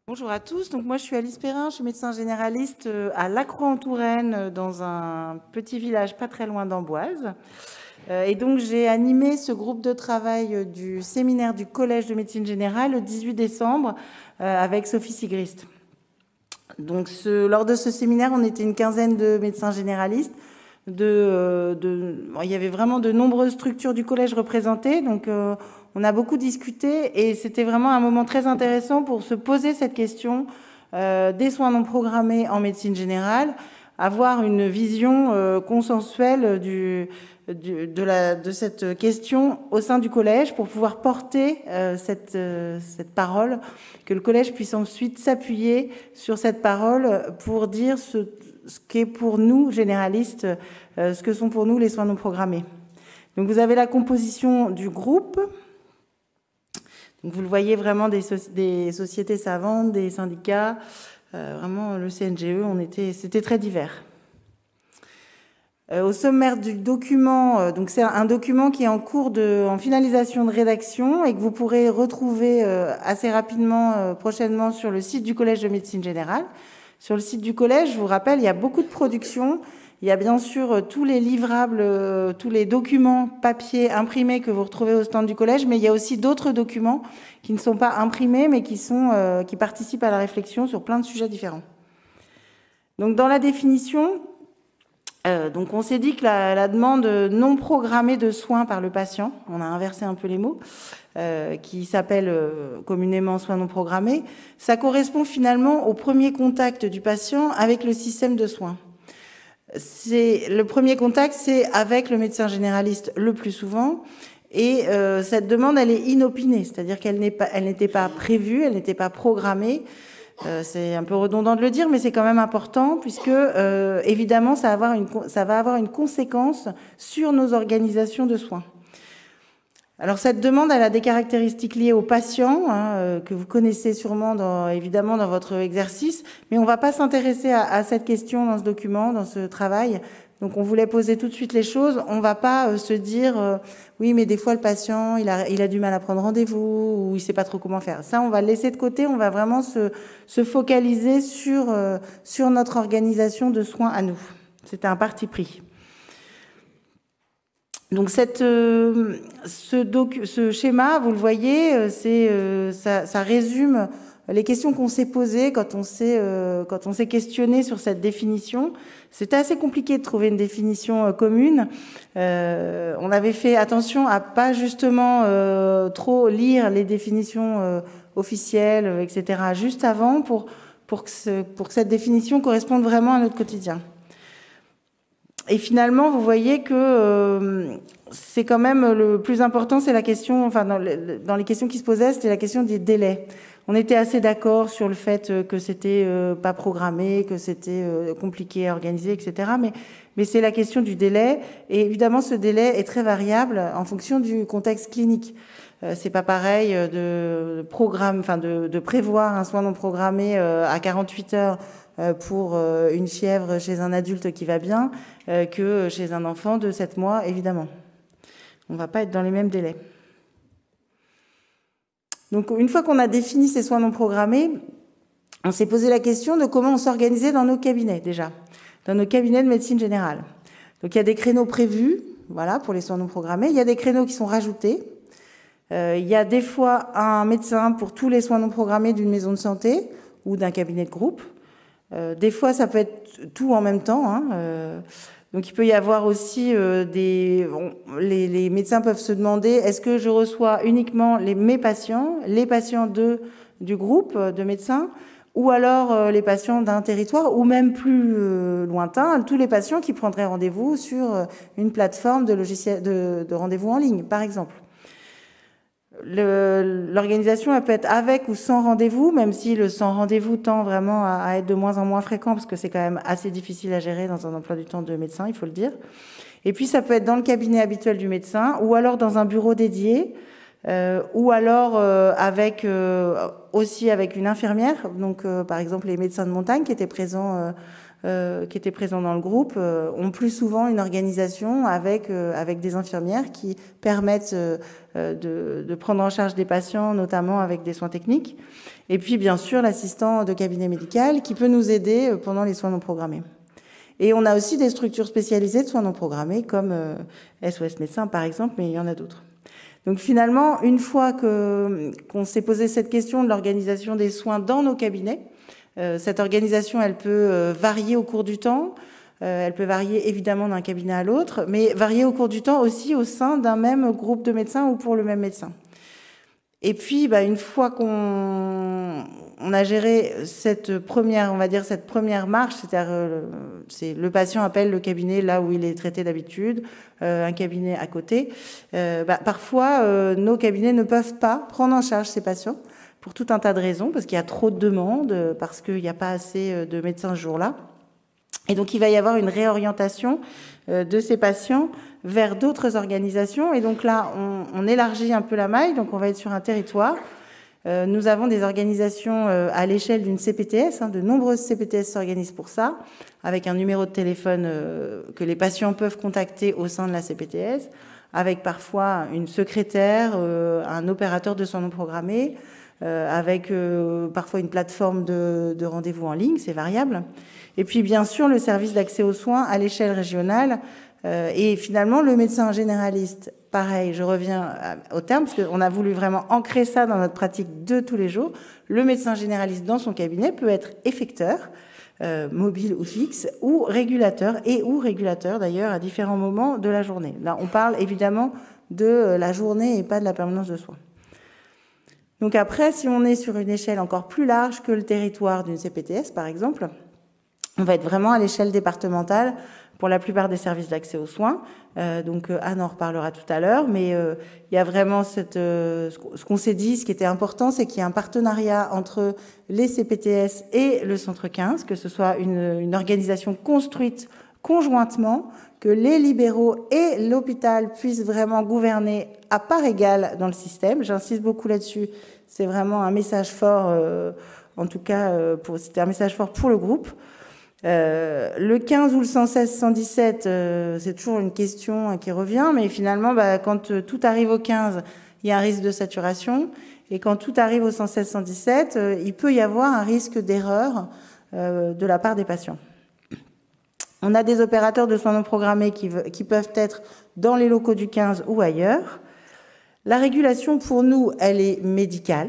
Bonjour à tous. Donc moi, je suis Alice Perrin, je suis médecin généraliste à Lacroix-en-Touraine, dans un petit village pas très loin d'Amboise. Et donc j'ai animé ce groupe de travail du séminaire du Collège de médecine générale le 18 décembre avec Sophie Sigrist. Donc lors de ce séminaire, on était une quinzaine de médecins généralistes. Il y avait vraiment de nombreuses structures du collège représentées, donc on a beaucoup discuté et c'était vraiment un moment très intéressant pour se poser cette question des soins non programmés en médecine générale, avoir une vision consensuelle de cette question au sein du collège pour pouvoir porter cette parole, que le collège puisse ensuite s'appuyer sur cette parole pour dire ce qu'est pour nous, généralistes, ce que sont pour nous les soins non programmés. Donc vous avez la composition du groupe. Donc vous le voyez vraiment des sociétés savantes, des syndicats, vraiment le CNGE, c'était très divers. Au sommaire du document, donc c'est un document qui est en cours en finalisation de rédaction et que vous pourrez retrouver assez rapidement, prochainement, sur le site du Collège de médecine générale. Sur le site du collège, je vous rappelle, il y a beaucoup de production. Il y a bien sûr tous les livrables, tous les documents papier imprimés que vous retrouvez au stand du collège, mais il y a aussi d'autres documents qui ne sont pas imprimés, mais qui participent à la réflexion sur plein de sujets différents. Donc dans la définition, donc on s'est dit que la demande non programmée de soins par le patient, on a inversé un peu les mots, qui s'appelle communément soins non programmés, ça correspond finalement au premier contact du patient avec le système de soins. Le premier contact, c'est avec le médecin généraliste le plus souvent, et cette demande, elle est inopinée, c'est-à-dire qu'elle n'était pas prévue, elle n'était pas programmée. C'est un peu redondant de le dire, mais c'est quand même important puisque évidemment ça va avoir une conséquence sur nos organisations de soins. Alors cette demande, elle a des caractéristiques liées aux patients, que vous connaissez sûrement évidemment dans votre exercice, mais on ne va pas s'intéresser à cette question dans ce document, dans ce travail. Donc on voulait poser tout de suite les choses. On ne va pas se dire oui, mais des fois le patient il a du mal à prendre rendez-vous ou il ne sait pas trop comment faire. Ça, on va le laisser de côté. On va vraiment se focaliser sur notre organisation de soins à nous. C'était un parti pris. Donc ce schéma, vous le voyez, ça résume les questions qu'on s'est posées quand on s'est questionné sur cette définition. C'était assez compliqué de trouver une définition commune. On avait fait attention à pas justement trop lire les définitions officielles, etc. juste avant pour que cette définition corresponde vraiment à notre quotidien. Et finalement, vous voyez que c'est quand même le plus important, c'est la question, enfin dans les questions qui se posaient, c'était la question des délais. On était assez d'accord sur le fait que c'était pas programmé, que c'était compliqué à organiser, etc. Mais c'est la question du délai. Et évidemment, ce délai est très variable en fonction du contexte clinique. C'est pas pareil de prévoir un soin non programmé à 48 heures pour une fièvre chez un adulte qui va bien que chez un enfant de 7 mois, évidemment. On ne va pas être dans les mêmes délais. Donc, une fois qu'on a défini ces soins non programmés, on s'est posé la question de comment on s'organisait dans nos cabinets, déjà, dans nos cabinets de médecine générale. Donc, il y a des créneaux prévus, voilà, pour les soins non programmés. Il y a des créneaux qui sont rajoutés. Il y a des fois un médecin pour tous les soins non programmés d'une maison de santé ou d'un cabinet de groupe. Des fois, ça peut être tout en même temps. Donc, il peut y avoir aussi les médecins peuvent se demander, est-ce que je reçois uniquement mes patients, les patients du groupe de médecins, ou alors les patients d'un territoire, ou même plus lointain, tous les patients qui prendraient rendez-vous sur une plateforme de logiciel de rendez-vous en ligne, par exemple. L'organisation, elle peut être avec ou sans rendez-vous, même si le sans rendez-vous tend vraiment à être de moins en moins fréquent, parce que c'est quand même assez difficile à gérer dans un emploi du temps de médecin, il faut le dire. Et puis ça peut être dans le cabinet habituel du médecin, ou alors dans un bureau dédié, ou alors aussi avec une infirmière, donc par exemple les médecins de montagne qui étaient présents qui étaient présents dans le groupe ont plus souvent une organisation avec des infirmières qui permettent de prendre en charge des patients, notamment avec des soins techniques. Et puis, bien sûr, l'assistant de cabinet médical qui peut nous aider pendant les soins non programmés. Et on a aussi des structures spécialisées de soins non programmés, comme SOS Médecins, par exemple, mais il y en a d'autres. Donc finalement, une fois qu'on s'est posé cette question de l'organisation des soins dans nos cabinets, cette organisation, elle peut varier au cours du temps. Elle peut varier évidemment d'un cabinet à l'autre, mais varier au cours du temps aussi au sein d'un même groupe de médecins ou pour le même médecin. Et puis, une fois qu'on a géré cette première, on va dire cette première marche, c'est-à-dire le patient appelle le cabinet là où il est traité d'habitude, un cabinet à côté. Parfois, nos cabinets ne peuvent pas prendre en charge ces patients pour tout un tas de raisons, parce qu'il y a trop de demandes, parce qu'il n'y a pas assez de médecins ce jour-là. Et donc, il va y avoir une réorientation de ces patients vers d'autres organisations. Et donc là, on élargit un peu la maille, donc on va être sur un territoire. Nous avons des organisations à l'échelle d'une CPTS, de nombreuses CPTS s'organisent pour ça, avec un numéro de téléphone que les patients peuvent contacter au sein de la CPTS, avec parfois une secrétaire, un opérateur de soins non programmés, avec parfois une plateforme de rendez-vous en ligne, c'est variable. Et puis bien sûr le service d'accès aux soins à l'échelle régionale. Et finalement le médecin généraliste, pareil, je reviens au terme, parce qu'on a voulu vraiment ancrer ça dans notre pratique de tous les jours. Le médecin généraliste dans son cabinet peut être effecteur, mobile ou fixe, ou régulateur, ou régulateur d'ailleurs à différents moments de la journée. Là on parle évidemment de la journée et pas de la permanence de soins. Donc après, si on est sur une échelle encore plus large que le territoire d'une CPTS, par exemple, on va être vraiment à l'échelle départementale pour la plupart des services d'accès aux soins. Donc Anne en reparlera tout à l'heure, mais il y a vraiment ce qu'on s'est dit, ce qui était important, c'est qu'il y a un partenariat entre les CPTS et le Centre 15, que ce soit une organisation construite conjointement, que les libéraux et l'hôpital puissent vraiment gouverner à part égale dans le système. J'insiste beaucoup là-dessus. C'est vraiment un message fort, en tout cas, c'était un message fort pour le groupe. Le 15 ou le 116-117, c'est toujours une question qui revient, mais finalement, quand tout arrive au 15, il y a un risque de saturation, et quand tout arrive au 116-117, il peut y avoir un risque d'erreur de la part des patients. On a des opérateurs de soins non programmés qui peuvent être dans les locaux du 15 ou ailleurs. La régulation, pour nous, elle est médicale.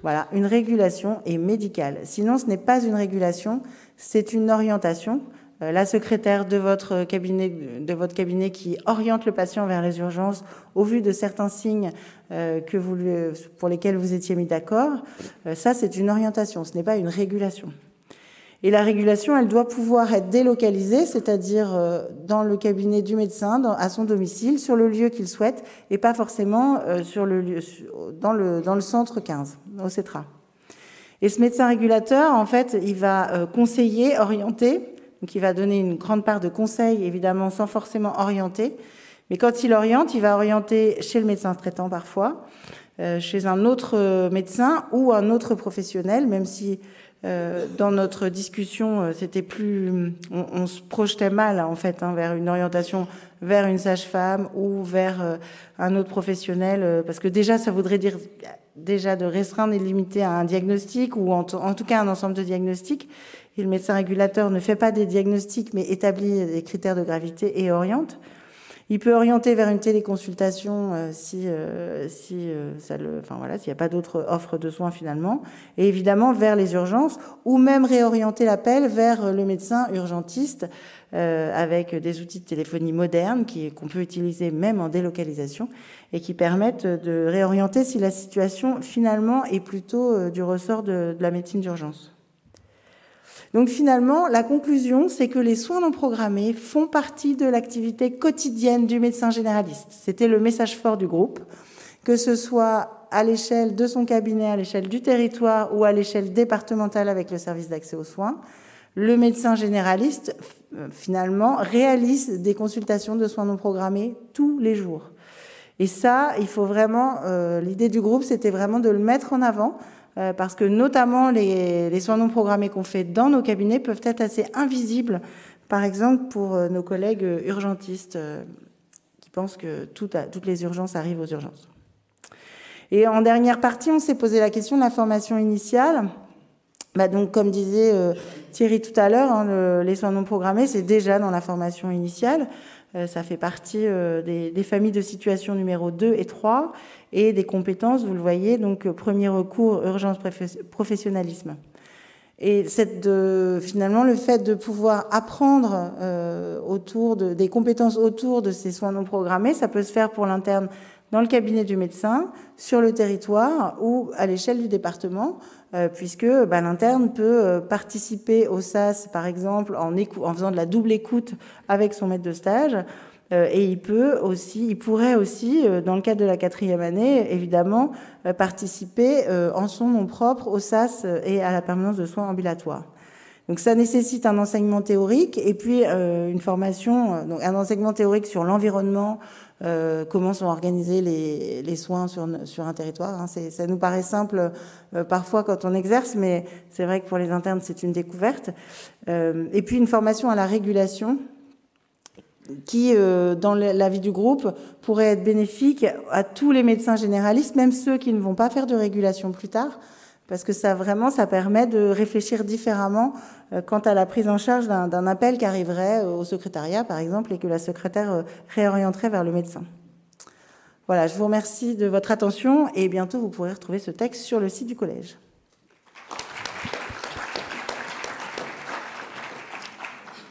Voilà, une régulation est médicale. Sinon, ce n'est pas une régulation, c'est une orientation. La secrétaire de votre cabinet qui oriente le patient vers les urgences au vu de certains signes pour lesquels vous étiez mis d'accord, ça, c'est une orientation, ce n'est pas une régulation. Et la régulation, elle doit pouvoir être délocalisée, c'est-à-dire dans le cabinet du médecin, à son domicile, sur le lieu qu'il souhaite, et pas forcément dans le centre 15, au CETRA. Et ce médecin régulateur, en fait, il va conseiller, orienter, donc il va donner une grande part de conseils, évidemment, sans forcément orienter. Mais quand il oriente, il va orienter chez le médecin traitant parfois, chez un autre médecin ou un autre professionnel, même si dans notre discussion, c'était plus, on se projetait mal en fait vers une orientation vers une sage-femme ou vers un autre professionnel, parce que déjà ça voudrait dire déjà de restreindre et de limiter à un diagnostic ou en tout cas un ensemble de diagnostics. Et le médecin régulateur ne fait pas des diagnostics mais établit des critères de gravité et oriente. Il peut orienter vers une téléconsultation s'il n'y a pas d'autre offre de soins finalement, et évidemment vers les urgences, ou même réorienter l'appel vers le médecin urgentiste avec des outils de téléphonie modernes qu'on peut utiliser même en délocalisation et qui permettent de réorienter si la situation finalement est plutôt du ressort de la médecine d'urgence. Donc finalement, la conclusion, c'est que les soins non programmés font partie de l'activité quotidienne du médecin généraliste. C'était le message fort du groupe, que ce soit à l'échelle de son cabinet, à l'échelle du territoire ou à l'échelle départementale avec le service d'accès aux soins. Le médecin généraliste, finalement, réalise des consultations de soins non programmés tous les jours. Et ça, il faut vraiment, l'idée du groupe, c'était vraiment de le mettre en avant, parce que notamment les soins non programmés qu'on fait dans nos cabinets peuvent être assez invisibles, par exemple pour nos collègues urgentistes qui pensent que toutes les urgences arrivent aux urgences. Et en dernière partie, on s'est posé la question de la formation initiale. Donc, comme disait Thierry tout à l'heure, hein, les soins non programmés, c'est déjà dans la formation initiale. Ça fait partie des familles de situation numéro 2 et 3 et des compétences, vous le voyez, donc premier recours, urgence, professionnalisme. Et finalement, le fait de pouvoir apprendre des compétences autour de ces soins non programmés, ça peut se faire pour l'interne dans le cabinet du médecin, sur le territoire ou à l'échelle du département, puisque l'interne peut participer au SAS, par exemple, en faisant de la double écoute avec son maître de stage, et il pourrait aussi, dans le cadre de la 4e année, évidemment, participer en son nom propre au SAS et à la permanence de soins ambulatoires. Donc ça nécessite un enseignement théorique et puis une formation, donc un enseignement théorique sur l'environnement, comment sont organisés les soins sur un territoire. Hein. Ça nous paraît simple parfois quand on exerce, mais c'est vrai que pour les internes, c'est une découverte. Et puis une formation à la régulation qui, dans la vie du groupe, pourrait être bénéfique à tous les médecins généralistes, même ceux qui ne vont pas faire de régulation plus tard, parce que ça permet de réfléchir différemment quant à la prise en charge d'un appel qui arriverait au secrétariat, par exemple, et que la secrétaire réorienterait vers le médecin. Voilà, je vous remercie de votre attention et bientôt vous pourrez retrouver ce texte sur le site du collège.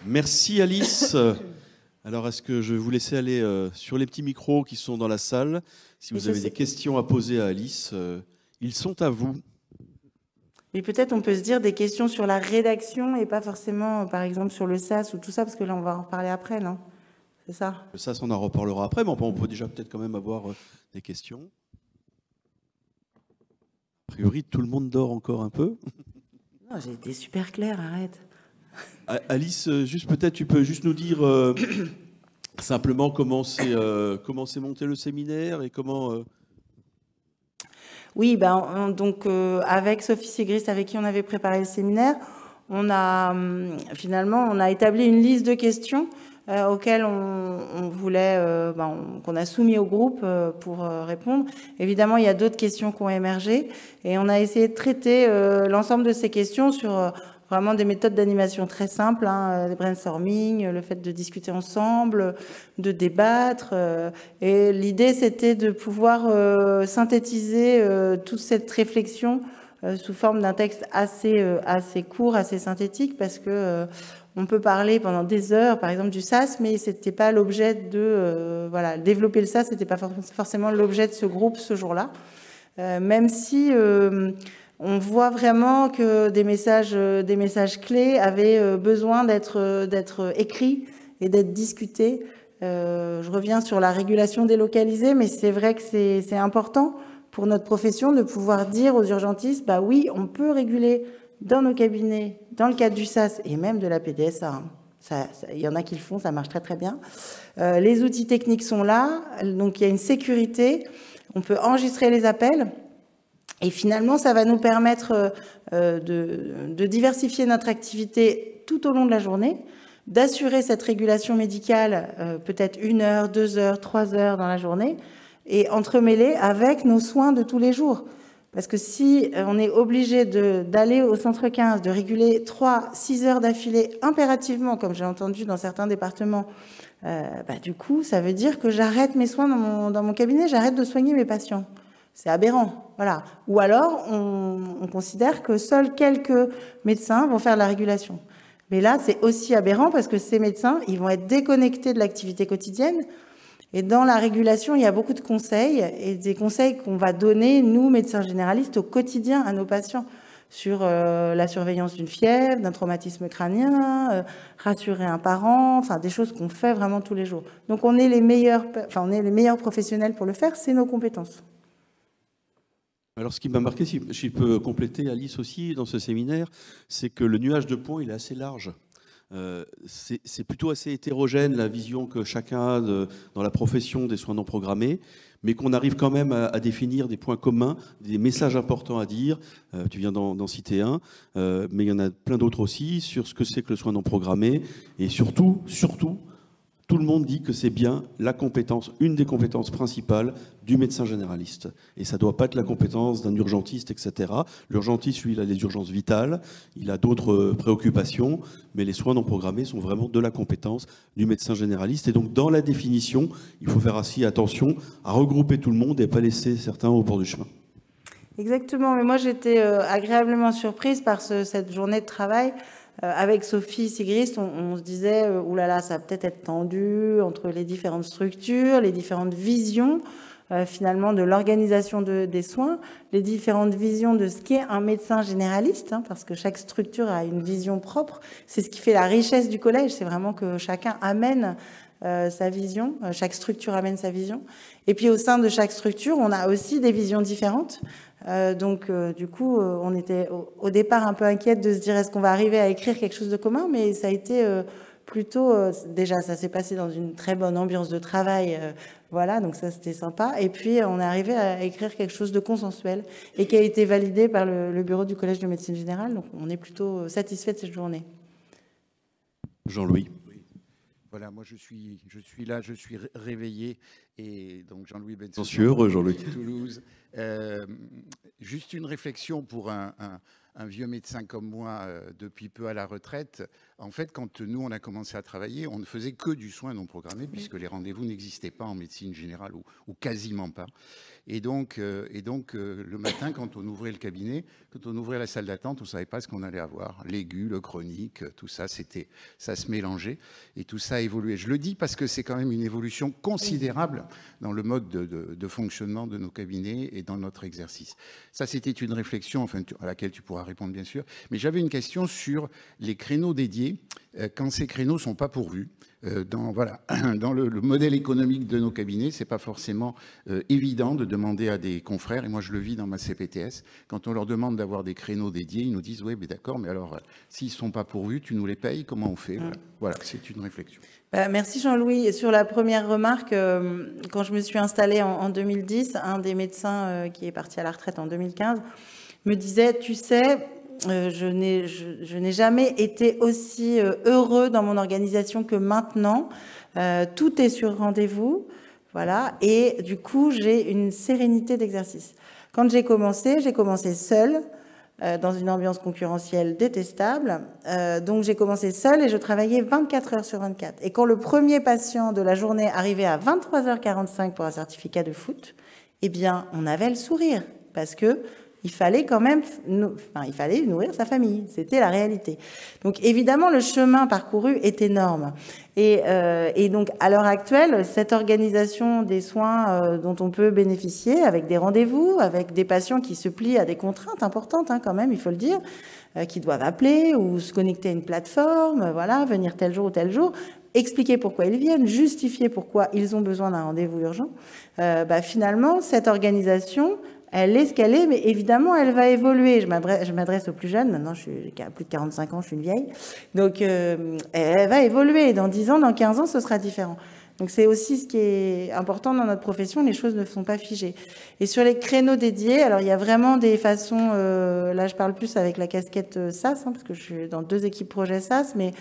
Merci Alice. Alors, est-ce que je vais vous laisser aller sur les petits micros qui sont dans la salle? Si vous avez des questions à poser à Alice, ils sont à vous. Mais peut-être on peut se dire des questions sur la rédaction et pas forcément, par exemple, sur le SAS ou tout ça, parce que là, on va en reparler après, non? C'est ça? Le SAS, on en reparlera après, mais on peut déjà peut-être quand même avoir des questions. A priori, tout le monde dort encore un peu. Non, j'ai été super claire, arrête. Alice, juste peut-être, tu peux juste nous dire simplement comment c'est monté le séminaire et comment... Oui, donc avec Sophie Ségrist, avec qui on avait préparé le séminaire, on a établi une liste de questions auxquelles on voulait, qu'on a soumis au groupe pour répondre. Évidemment, il y a d'autres questions qui ont émergé et on a essayé de traiter l'ensemble de ces questions sur vraiment des méthodes d'animation très simples, le brainstorming, le fait de discuter ensemble, de débattre. Et l'idée, c'était de pouvoir synthétiser toute cette réflexion sous forme d'un texte assez court, assez synthétique, parce que on peut parler pendant des heures, par exemple, du SAS, mais c'était pas l'objet de développer le SAS, c'était pas forcément l'objet de ce groupe ce jour-là. Même si on voit vraiment que des messages clés avaient besoin d'être écrits et d'être discutés. Je reviens sur la régulation délocalisée, mais c'est vrai que c'est important pour notre profession de pouvoir dire aux urgentistes, oui, on peut réguler dans nos cabinets, dans le cadre du SAS et même de la PDSA. Il y en a qui le font, ça marche très très bien. Les outils techniques sont là, donc il y a une sécurité. On peut enregistrer les appels. Et finalement, ça va nous permettre de diversifier notre activité tout au long de la journée, d'assurer cette régulation médicale peut-être 1 heure, 2 heures, 3 heures dans la journée, et entremêler avec nos soins de tous les jours. Parce que si on est obligé d'aller au centre 15, de réguler 3-6 heures d'affilée impérativement, comme j'ai entendu dans certains départements, du coup, ça veut dire que j'arrête mes soins dans mon cabinet, j'arrête de soigner mes patients. C'est aberrant, voilà. Ou alors, on considère que seuls quelques médecins vont faire de la régulation. Mais là, c'est aussi aberrant parce que ces médecins, ils vont être déconnectés de l'activité quotidienne. Et dans la régulation, il y a beaucoup de conseils, et des conseils qu'on va donner, nous, médecins généralistes, au quotidien à nos patients, sur la surveillance d'une fièvre, d'un traumatisme crânien, rassurer un parent, enfin des choses qu'on fait vraiment tous les jours. Donc on est les meilleurs professionnels pour le faire, c'est nos compétences. Alors, ce qui m'a marqué, si je peux compléter, Alice aussi, dans ce séminaire, c'est que le nuage de points, il est assez large. C'est plutôt assez hétérogène, la vision que chacun a dans la profession des soins non programmés. mais qu'on arrive quand même à définir des points communs, des messages importants à dire. Tu viens d'en citer un, mais il y en a plein d'autres aussi sur ce que c'est que le soin non programmé. Et surtout, tout le monde dit que c'est bien la compétence, une des compétences principales du médecin généraliste. Et ça ne doit pas être la compétence d'un urgentiste, etc. L'urgentiste, lui, il a les urgences vitales, il a d'autres préoccupations, mais les soins non programmés sont vraiment de la compétence du médecin généraliste. Et donc, dans la définition, il faut faire aussi attention à regrouper tout le monde et pas laisser certains au bord du chemin. Exactement, mais moi j'étais agréablement surprise par cette journée de travail. Avec Sophie Sigrist, on se disait, oulala, ça va peut-être être tendu entre les différentes structures, les différentes visions finalement de l'organisation des soins, les différentes visions de ce qu'est un médecin généraliste, hein, parce que chaque structure a une vision propre. C'est ce qui fait la richesse du collège, c'est vraiment que chacun amène sa vision, chaque structure amène sa vision. Et puis au sein de chaque structure, on a aussi des visions différentes. Du coup, on était au départ un peu inquiète de se dire est-ce qu'on va arriver à écrire quelque chose de commun, mais ça a été plutôt, déjà ça s'est passé dans une très bonne ambiance de travail, voilà, donc ça c'était sympa. Et puis on est arrivé à écrire quelque chose de consensuel et qui a été validé par le bureau du Collège de médecine générale, donc on est plutôt satisfait de cette journée. Jean-Louis. Voilà, moi je suis là, je suis réveillé, et donc Jean-Louis Benson, heureux, Jean-Louis. Toulouse. Juste une réflexion pour un vieux médecin comme moi, depuis peu à la retraite. En fait, quand nous on a commencé à travailler, on ne faisait que du soin non programmé, puisque les rendez-vous n'existaient pas en médecine générale, ou quasiment pas. Et donc, le matin, quand on ouvrait le cabinet, quand on ouvrait la salle d'attente, on ne savait pas ce qu'on allait avoir. L'aigu, le chronique, tout ça, ça se mélangeait. Et tout ça a évolué. Je le dis parce que c'est quand même une évolution considérable dans le mode de fonctionnement de nos cabinets et dans notre exercice. Ça, c'était une réflexion, enfin, à laquelle tu pourras répondre, bien sûr. Mais j'avais une question sur les créneaux dédiés, quand ces créneaux ne sont pas pourvus. Dans le modèle économique de nos cabinets, c'est pas forcément évident de demander à des confrères, et moi je le vis dans ma CPTS, quand on leur demande d'avoir des créneaux dédiés, ils nous disent oui, mais d'accord, mais alors s'ils sont pas pourvus, tu nous les payes, comment on fait? Voilà, c'est une réflexion. Merci Jean-Louis. Et sur la première remarque, quand je me suis installée en 2010, un des médecins qui est parti à la retraite en 2015 me disait, tu sais, je n'ai jamais été aussi heureux dans mon organisation que maintenant. Tout est sur rendez-vous, voilà. Et du coup, j'ai une sérénité d'exercice. Quand j'ai commencé seule, dans une ambiance concurrentielle détestable. Donc j'ai commencé seule et je travaillais 24 heures sur 24. Et quand le premier patient de la journée arrivait à 23h45 pour un certificat de foot, eh bien, on avait le sourire parce que il fallait quand même, il fallait nourrir sa famille. C'était la réalité. Donc, évidemment, le chemin parcouru est énorme. Et donc, à l'heure actuelle, cette organisation des soins dont on peut bénéficier avec des rendez-vous, avec des patients qui se plient à des contraintes importantes, hein, quand même, il faut le dire, qui doivent appeler ou se connecter à une plateforme, voilà, venir tel jour ou tel jour, expliquer pourquoi ils viennent, justifier pourquoi ils ont besoin d'un rendez-vous urgent. Finalement, cette organisation, elle est ce qu'elle est, mais évidemment, elle va évoluer. Je m'adresse aux plus jeunes. Maintenant, j'ai plus de 45 ans, je suis une vieille. Donc, elle va évoluer. Dans 10 ans, dans 15 ans, ce sera différent. Donc, c'est aussi ce qui est important dans notre profession. Les choses ne sont pas figées. Et sur les créneaux dédiés, alors, il y a vraiment des façons... là, je parle plus avec la casquette SAS, hein, parce que je suis dans 2 équipes projet SAS, mais...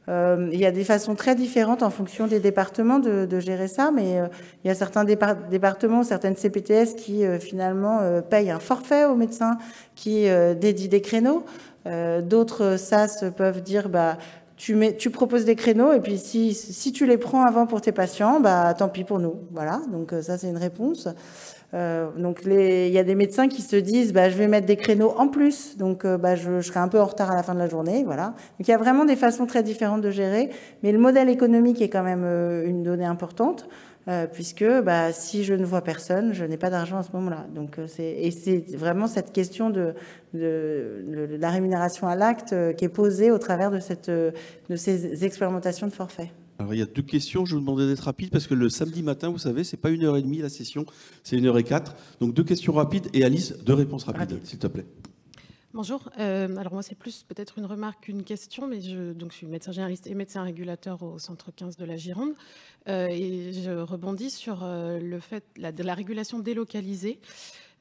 il y a des façons très différentes en fonction des départements de gérer ça, mais il y a certains départements, certaines CPTS qui finalement payent un forfait aux médecins qui dédient des créneaux. D'autres SAS peuvent dire tu proposes des créneaux et puis si tu les prends avant pour tes patients, tant pis pour nous. Voilà, donc ça c'est une réponse. Donc il y a des médecins qui se disent je vais mettre des créneaux en plus, donc je serai un peu en retard à la fin de la journée, voilà. Donc il y a vraiment des façons très différentes de gérer, mais le modèle économique est quand même une donnée importante, puisque si je ne vois personne, je n'ai pas d'argent à ce moment-là. Donc c'est vraiment cette question de la rémunération à l'acte qui est posée au travers de ces expérimentations de forfait. Alors, il y a 2 questions. Je vous demandais d'être rapide parce que le samedi matin, vous savez, c'est pas 1h30 la session, c'est 1h04. Donc 2 questions rapides et Alice, 2 réponses rapides, s'il te plaît. Bonjour. Alors moi, c'est plus peut-être une remarque qu'une question, mais je suis médecin généraliste et médecin régulateur au centre 15 de la Gironde. Et je rebondis sur le fait de la régulation délocalisée.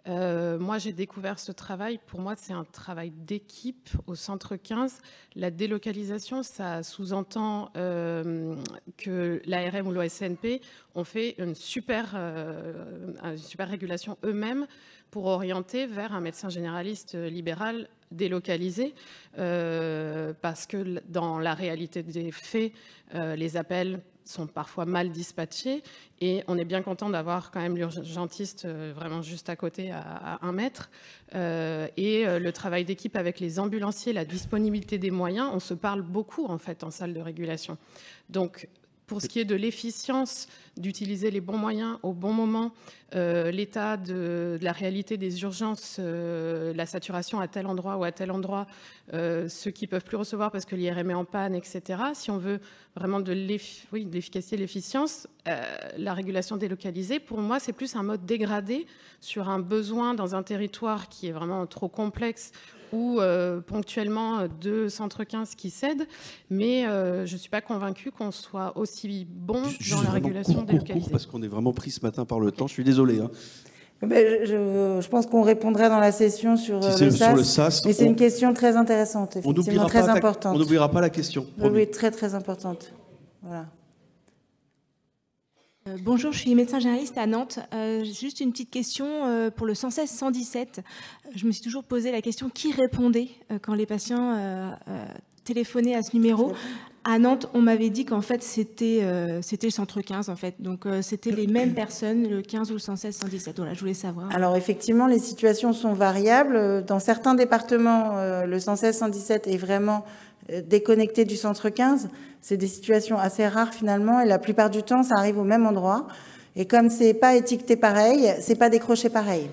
Moi, j'ai découvert ce travail. Pour moi, c'est un travail d'équipe au centre 15. La délocalisation, ça sous-entend que l'ARM ou l'OSNP ont fait une super régulation eux-mêmes pour orienter vers un médecin généraliste libéral délocalisé, parce que dans la réalité des faits, les appels sont parfois mal dispatchés et on est bien content d'avoir quand même l'urgentiste vraiment juste à côté à 1 mètre, et le travail d'équipe avec les ambulanciers, la disponibilité des moyens, on se parle beaucoup en fait en salle de régulation. Donc pour ce qui est de l'efficience, d'utiliser les bons moyens au bon moment, l'état de la réalité des urgences, la saturation à tel endroit ou à tel endroit, ceux qui ne peuvent plus recevoir parce que l'IRM est en panne, etc. Si on veut vraiment de l'efficacité, de l'efficience, la régulation délocalisée, pour moi, c'est plus un mode dégradé sur un besoin dans un territoire qui est vraiment trop complexe, ou ponctuellement 2 centres 15 qui cèdent, mais je ne suis pas convaincue qu'on soit aussi bon dans la régulation délocalisée. Parce qu'on est vraiment pris ce matin par le temps, je suis désolé. Hein. Je pense qu'on répondra dans la session sur, sur le SAS, mais c'est une question très intéressante, effectivement, très importante. On n'oubliera pas la question. Oui, très très importante. Voilà. Bonjour, je suis médecin généraliste à Nantes. Juste une petite question pour le 116-117. Je me suis toujours posé la question, qui répondait quand les patients téléphonaient à ce numéro? À Nantes, on m'avait dit qu'en fait, c'était le centre 15, en fait. Donc, c'était les mêmes personnes, le 15 ou le 116-117. Voilà, je voulais savoir. Alors, effectivement, les situations sont variables. Dans certains départements, le 116-117 est vraiment déconnecté du centre 15. C'est des situations assez rares, finalement. Et la plupart du temps, ça arrive au même endroit. Et comme c'est pas étiqueté pareil, c'est pas décroché pareil.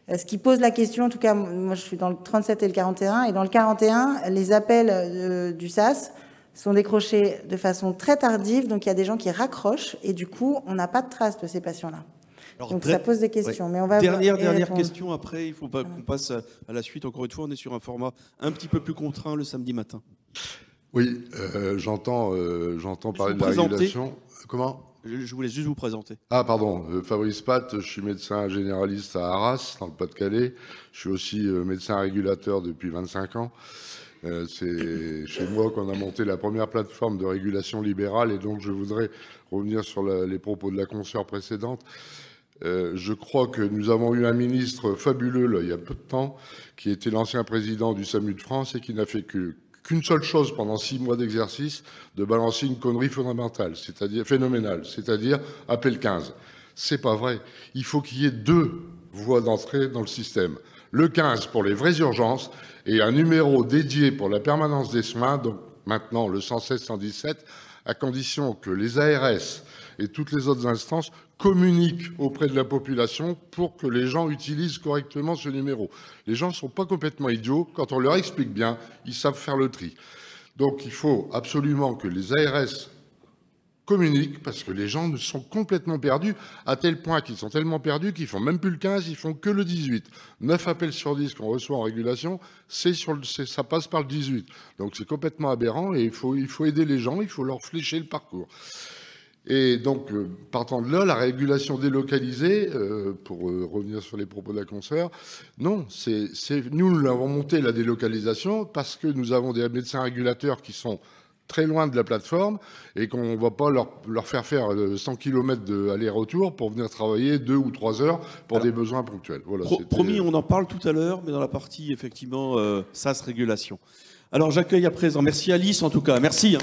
Ce qui pose la question, en tout cas, moi, je suis dans le 37 et le 41. Et dans le 41, les appels du SAS sont décrochés de façon très tardive, donc il y a des gens qui raccrochent et du coup, on n'a pas de trace de ces patients-là. Donc ça pose des questions. Ouais. Mais on va dernière question, après, il faut pas qu'on passe à la suite. Encore une fois, on est sur un format un petit peu plus contraint le samedi matin. Oui, j'entends parler de la régulation. Comment ? Je voulais juste vous présenter. Ah, pardon, Fabrice Pat, je suis médecin généraliste à Arras, dans le Pas-de-Calais. Je suis aussi médecin régulateur depuis 25 ans. C'est chez moi qu'on a monté la première plateforme de régulation libérale, et donc je voudrais revenir sur les propos de la consoeur précédente. Je crois que nous avons eu un ministre fabuleux là, il y a peu de temps, qui était l'ancien président du SAMU de France et qui n'a fait qu'une seule chose pendant 6 mois d'exercice, de balancer une connerie fondamentale, c'est-à-dire phénoménale, c'est-à-dire appel 15. C'est pas vrai. Il faut qu'il y ait 2 voies d'entrée dans le système. Le 15 pour les vraies urgences et un numéro dédié pour la permanence des soins, donc maintenant le 116-117, à condition que les ARS et toutes les autres instances communiquent auprès de la population pour que les gens utilisent correctement ce numéro. Les gens ne sont pas complètement idiots. Quand on leur explique bien, ils savent faire le tri. Donc il faut absolument que les ARS communiquent, parce que les gens sont complètement perdus, à tel point qu'ils sont tellement perdus qu'ils font même plus le 15, ils font que le 18. 9 appels sur 10 qu'on reçoit en régulation, ça passe par le 18. Donc c'est complètement aberrant et il faut aider les gens, il faut leur flécher le parcours. Et donc, partant de là, la régulation délocalisée, pour revenir sur les propos de la consoeur, non, nous l'avons monté la délocalisation parce que nous avons des médecins régulateurs qui sont très loin de la plateforme et qu'on ne va pas leur faire 100 km d'aller-retour pour venir travailler 2 ou 3 heures pour des besoins ponctuels. Voilà, promis, on en parle tout à l'heure, mais dans la partie, effectivement, SAS régulation. Alors, j'accueille à présent, merci Alice en tout cas, merci.